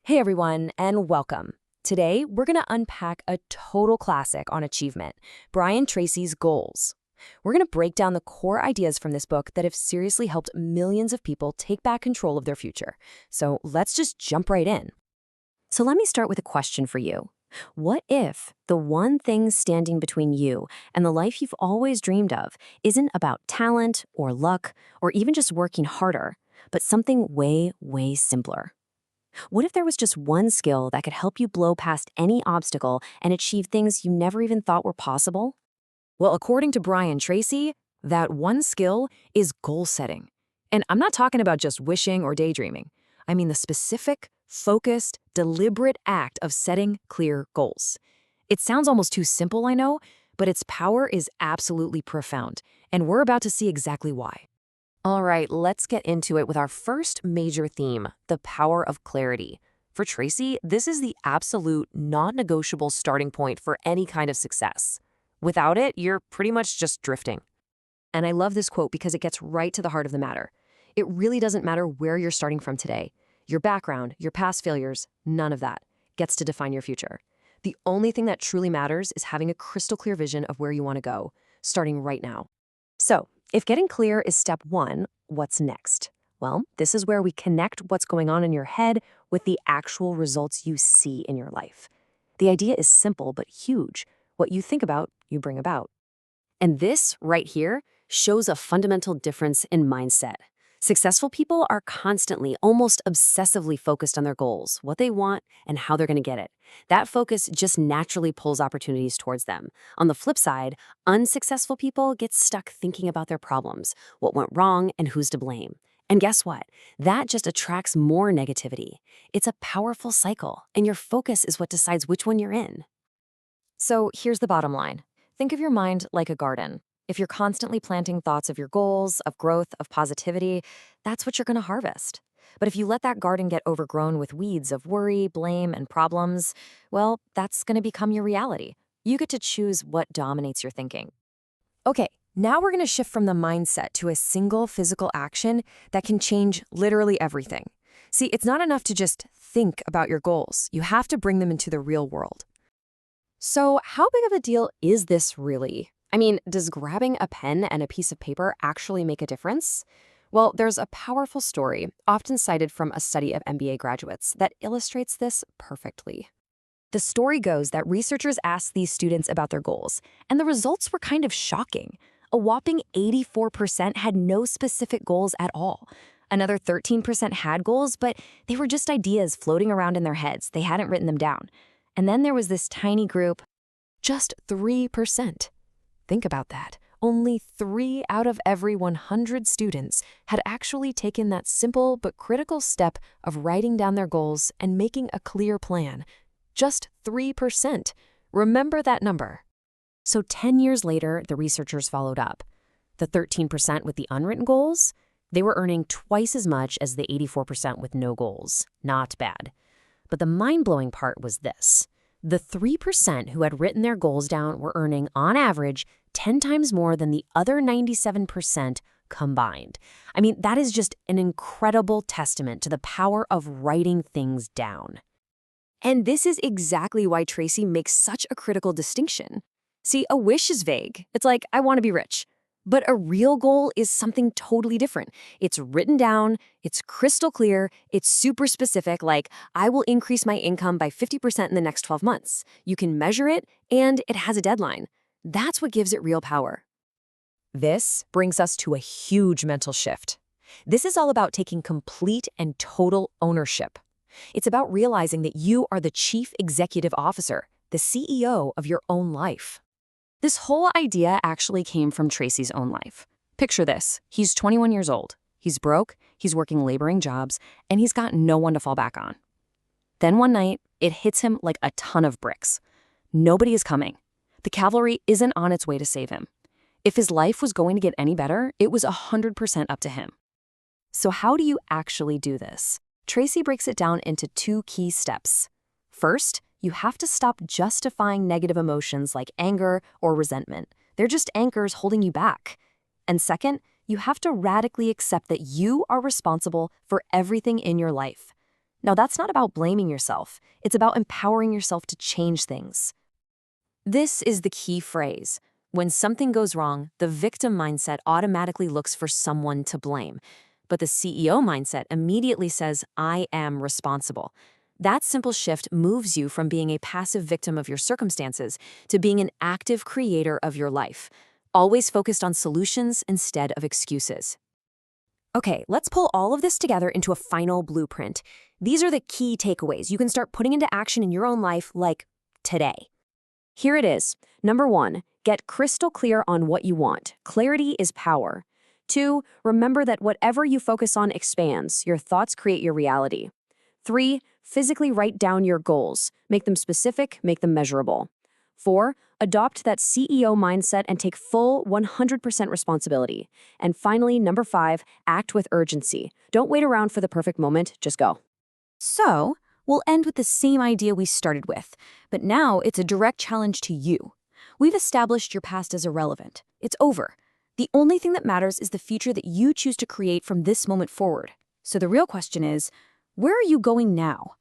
Hey everyone, and welcome. Today, we're going to unpack a total classic on achievement, Brian Tracy's Goals. We're going to break down the core ideas from this book that have seriously helped millions of people take back control of their future. So let's just jump right in. So let me start with a question for you. What if the one thing standing between you and the life you've always dreamed of isn't about talent or luck or even just working harder, but something way, way simpler? What if there was just one skill that could help you blow past any obstacle and achieve things you never even thought were possible? Well, according to Brian Tracy, that one skill is goal setting. And I'm not talking about just wishing or daydreaming. I mean the specific, focused, deliberate act of setting clear goals. It sounds almost too simple, I know, but its power is absolutely profound, and we're about to see exactly why. All right, let's get into it with our first major theme, the power of clarity. For Tracy, this is the absolute non-negotiable starting point for any kind of success. Without it, you're pretty much just drifting. And I love this quote because it gets right to the heart of the matter. It really doesn't matter where you're starting from today. Your background, your past failures, none of that gets to define your future. The only thing that truly matters is having a crystal clear vision of where you want to go, starting right now. So, if getting clear is step one, what's next? Well, this is where we connect what's going on in your head with the actual results you see in your life. The idea is simple but huge. What you think about, you bring about. And this right here shows a fundamental difference in mindset. Successful people are constantly, almost obsessively focused on their goals, what they want, and how they're going to get it. That focus just naturally pulls opportunities towards them. On the flip side, unsuccessful people get stuck thinking about their problems, what went wrong, and who's to blame. And guess what? That just attracts more negativity. It's a powerful cycle, and your focus is what decides which one you're in. So here's the bottom line. Think of your mind like a garden. If you're constantly planting thoughts of your goals, of growth, of positivity, that's what you're going to harvest. But if you let that garden get overgrown with weeds of worry, blame, and problems, well, that's going to become your reality. You get to choose what dominates your thinking. Okay, now we're going to shift from the mindset to a single physical action that can change literally everything. See, it's not enough to just think about your goals. You have to bring them into the real world. So how big of a deal is this really? I mean, does grabbing a pen and a piece of paper actually make a difference? Well, there's a powerful story, often cited from a study of MBA graduates, that illustrates this perfectly. The story goes that researchers asked these students about their goals, and the results were kind of shocking. A whopping 84% had no specific goals at all. Another 13% had goals, but they were just ideas floating around in their heads. They hadn't written them down. And then there was this tiny group, just 3%. Think about that. Only 3 out of every 100 students had actually taken that simple but critical step of writing down their goals and making a clear plan. Just 3%. Remember that number. So 10 years later, the researchers followed up. The 13% with the unwritten goals, they were earning twice as much as the 84% with no goals. Not bad. But the mind-blowing part was this. The 3% who had written their goals down were earning, on average, 10 times more than the other 97% combined. I mean, that is just an incredible testament to the power of writing things down. And this is exactly why Tracy makes such a critical distinction. See, a wish is vague. It's like, I want to be rich. But a real goal is something totally different. It's written down, it's crystal clear, it's super specific, like, I will increase my income by 50% in the next 12 months. You can measure it, and it has a deadline. That's what gives it real power. This brings us to a huge mental shift. This is all about taking complete and total ownership. It's about realizing that you are the chief executive officer, the CEO of your own life. This whole idea actually came from Tracy's own life. Picture this. He's 21 years old. He's broke, he's working laboring jobs, and he's got no one to fall back on. Then one night, it hits him like a ton of bricks. Nobody is coming. The cavalry isn't on its way to save him. If his life was going to get any better, it was 100% up to him. So how do you actually do this? Tracy breaks it down into 2 key steps. First, you have to stop justifying negative emotions like anger or resentment. They're just anchors holding you back. And second, you have to radically accept that you are responsible for everything in your life. Now, that's not about blaming yourself. It's about empowering yourself to change things. This is the key phrase. When something goes wrong, the victim mindset automatically looks for someone to blame. But the CEO mindset immediately says, I am responsible. That simple shift moves you from being a passive victim of your circumstances to being an active creator of your life, always focused on solutions instead of excuses. Okay, let's pull all of this together into a final blueprint. These are the key takeaways you can start putting into action in your own life, like today. Here it is. Number 1, get crystal clear on what you want. Clarity is power. 2, remember that whatever you focus on expands. Your thoughts create your reality. 3, physically write down your goals. Make them specific, make them measurable. 4, adopt that CEO mindset and take full 100% responsibility. And finally, number 5, act with urgency. Don't wait around for the perfect moment, just go. So, we'll end with the same idea we started with, but now it's a direct challenge to you. We've established your past as irrelevant. It's over. The only thing that matters is the future that you choose to create from this moment forward. So the real question is, where are you going now?